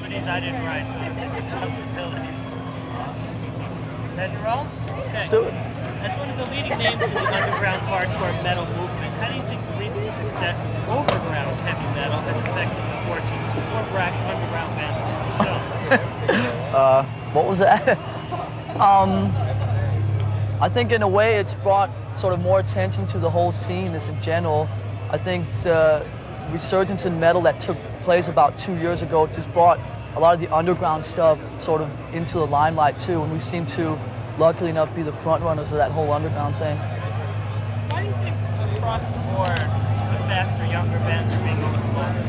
these I didn't write, so I take responsibility. Ready to roll? Okay. Let's do it. As one of the leading names in the underground hardcore metal movement, how do you think the recent success of overground heavy metal has affected the fortunes of more brash underground bands like yourself? What was that? I think in a way it's brought sort of more attention to the whole scene as in general. I think the resurgence in metal that took place about 2 years ago just brought a lot of the underground stuff sort of into the limelight too, and we seem to, luckily enough, be the front runners of that whole underground thing. Why do you think across the board the faster, younger bands are being overlooked?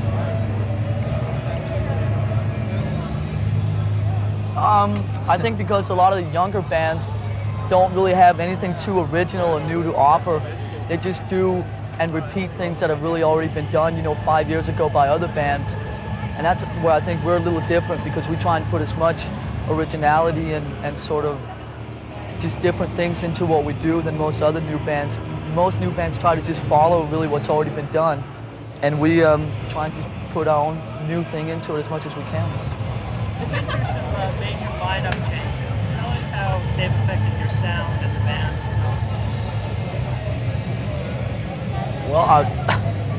I think because a lot of the younger bands don't really have anything too original or new to offer. They just do and repeat things that have really already been done, 5 years ago by other bands. And that's where I think we're a little different, because we try and put as much originality and sort of just different things into what we do than most other new bands. Most new bands try to just follow really what's already been done. And we try and just put our own new thing into it as much as we can. There've been through some major lineup changes. Tell us how they've affected your sound and the band itself. Well,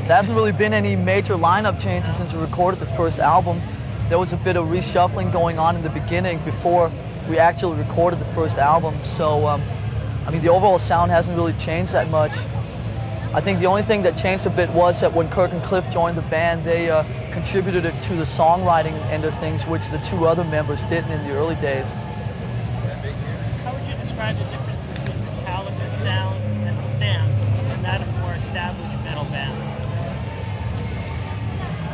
there hasn't really been any major lineup changes since we recorded the first album. There was a bit of reshuffling going on in the beginning before we actually recorded the first album. So, I mean, the overall sound hasn't really changed that much. I think the only thing that changed a bit was that when Kirk and Cliff joined the band, they contributed it to the songwriting end of things, which the two other members didn't in the early days. How would you describe the difference between Metallica's sound and stance and that of more established metal bands?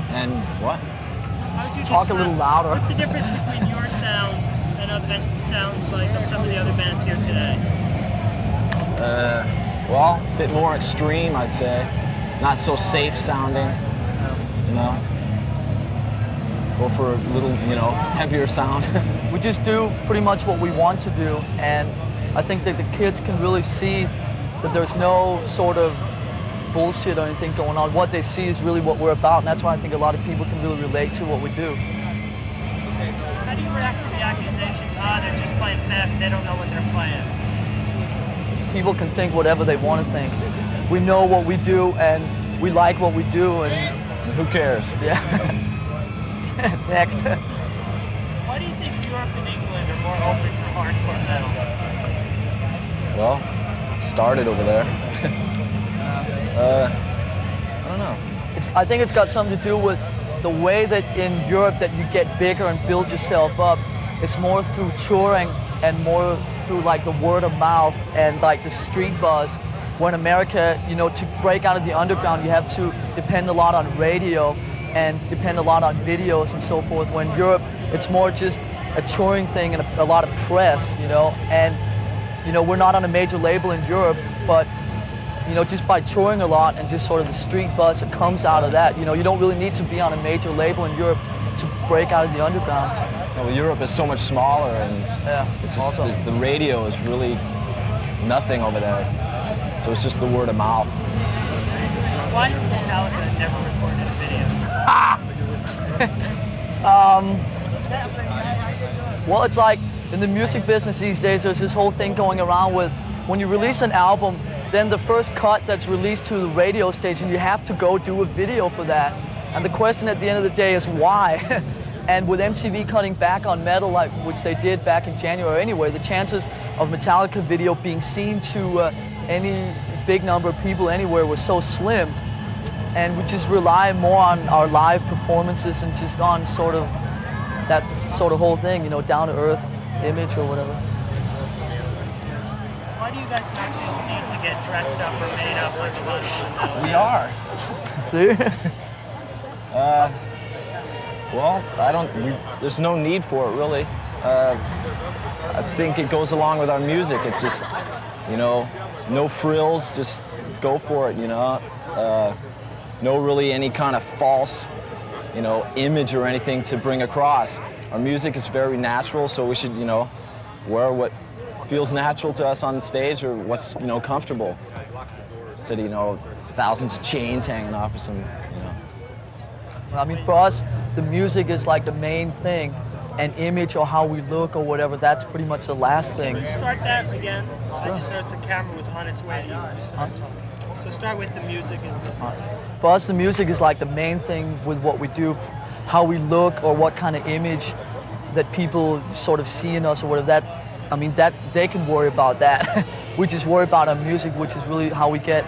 And what? Talk a little louder. What's the difference between your sound and sounds like of some of the other bands here today? Well, a bit more extreme, I'd say. Not so safe sounding, Go for a little, heavier sound. We just do pretty much what we want to do, and I think that the kids can really see that there's no sort of bullshit or anything going on. What they see is really what we're about, and that's why I think a lot of people can really relate to what we do. How do you react to the accusations, they're just playing fast, they don't know what they're playing? People can think whatever they want to think. We know what we do, and we like what we do, and who cares? Yeah. Next. Why do you think Europe and England are more open to hardcore metal? Well, it started over there. I don't know. I think it's got something to do with the way that in Europe that you get bigger and build yourself up. It's more through touring and more through like the word of mouth and like the street buzz. When America, to break out of the underground, you have to depend a lot on radio and depend a lot on videos and so forth. When Europe, it's more just a touring thing and a lot of press, and we're not on a major label in Europe, but just by touring a lot and just sort of the street buzz that comes out of that, you don't really need to be on a major label in Europe to break out of the underground. Well, Europe is so much smaller, and it's just the radio is really nothing over there. So it's just the word of mouth. Why has Metallica never recorded videos? Well, it's like in the music business these days, there's this whole thing going around with when you release an album, then the first cut that's released to the radio station, you have to go do a video for that. And the question at the end of the day is why? And with MTV cutting back on metal, which they did back in January anyway, the chances of Metallica video being seen to any big number of people anywhere was so slim. And we just rely more on our live performances and just on sort of that sort of whole thing, down to earth image or whatever. Why do you guys not feel the need to get dressed up or made up like a lot of other We are. See? Well, there's no need for it, really. I think it goes along with our music. It's just, no frills, just go for it, no really any kind of false, image or anything to bring across. Our music is very natural, so we should, wear what feels natural to us on the stage or what's, comfortable. Instead of, thousands of chains hanging off or some, I mean, for us, the music is like the main thing, and image or how we look or whatever, that's pretty much the last thing. Can you start that again? I just noticed the camera was on its way to you. You started talking. So start with the music. For us, the music is like the main thing with what we do, how we look or what kind of image that people sort of see in us or whatever. That, I mean, that they can worry about that. We just worry about our music, which is really how we get,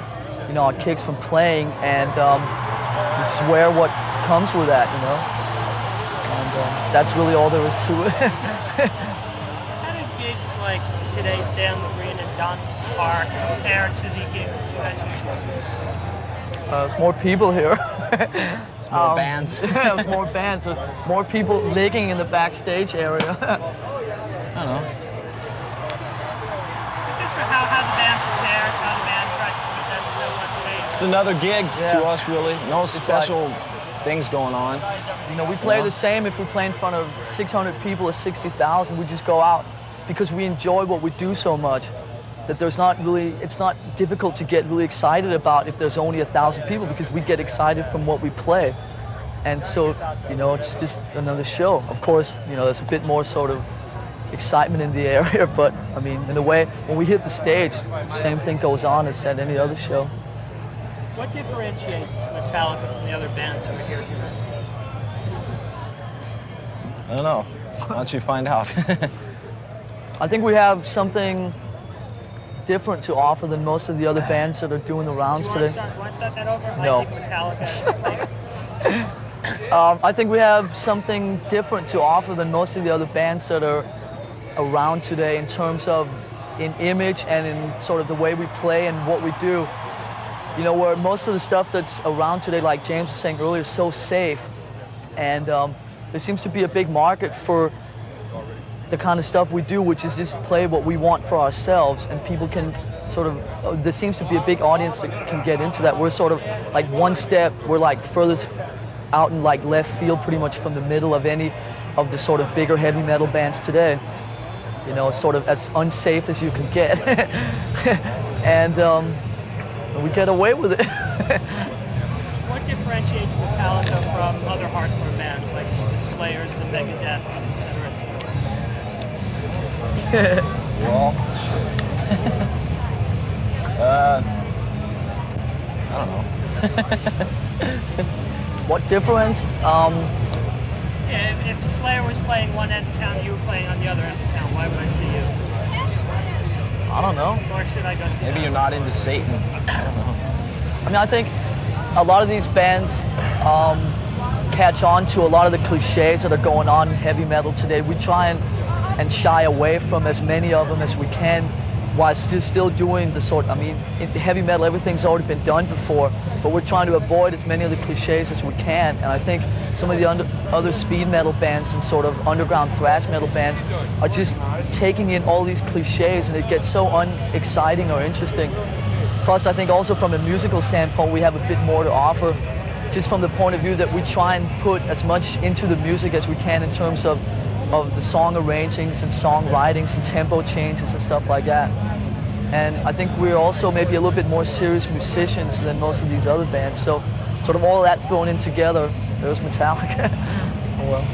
you know, our kicks from playing, and we just wear what comes with that, you know. And that's really all there is to it. How do gigs like today's Dan the Green and Don Park compare to the gigs that you guys usually do? There's more people here. It's more bands. There's more bands. There's more people licking in the backstage area. I don't know. Just for how the band prepares, how the band tries to present itself on stage. It's another gig to us, really. No special things going on. You know, we play the same if we play in front of 600 people or 60,000. We just go out because we enjoy what we do so much that there's not really, it's not difficult to get really excited about if there's only 1,000 people, because we get excited from what we play. And so, you know, it's just another show. Of course, you know, there's a bit more sort of excitement in the area, but I mean, in a way, when we hit the stage, the same thing goes on as at any other show. What differentiates Metallica from the other bands who are here tonight? I don't know. Why don't you find out? I think we have something different to offer than most of the other bands that are doing the rounds today. You want to start that over? No. I think Metallica is something. I think we have something different to offer than most of the other bands that are around today in terms of in image and in sort of the way we play and what we do. You know, where most of the stuff that's around today, like James was saying earlier, is so safe. And there seems to be a big market for the kind of stuff we do, which is just play what we want for ourselves, and people can sort of, there seems to be a big audience that can get into that. We're sort of like one step, we're like furthest out in like left field pretty much from the middle of any of the sort of bigger heavy metal bands today. You know, sort of as unsafe as you can get. And we get away with it. What differentiates Metallica from other hardcore bands like the Slayers, the Megadeths, etc., etc.? Well, I don't know. What difference? If Slayer was playing one end of town, you were playing on the other end of town, why would I see you? I don't know. Or should I go see Maybe you're not into Satan. I don't know. I mean, I think a lot of these bands catch on to a lot of the cliches that are going on in heavy metal today. We try and shy away from as many of them as we can, while still doing the sort, I mean, in heavy metal, everything's already been done before, but we're trying to avoid as many of the cliches as we can. And I think some of the other speed metal bands and sort of underground thrash metal bands are just taking in all these cliches, and it gets so unexciting or interesting. Plus, I think also from a musical standpoint, we have a bit more to offer, just from the point of view that we try and put as much into the music as we can in terms of the song arrangings and song writings and tempo changes and stuff like that. And I think we're also maybe a little bit more serious musicians than most of these other bands. So sort of all of that thrown in together, there's Metallica. Oh well.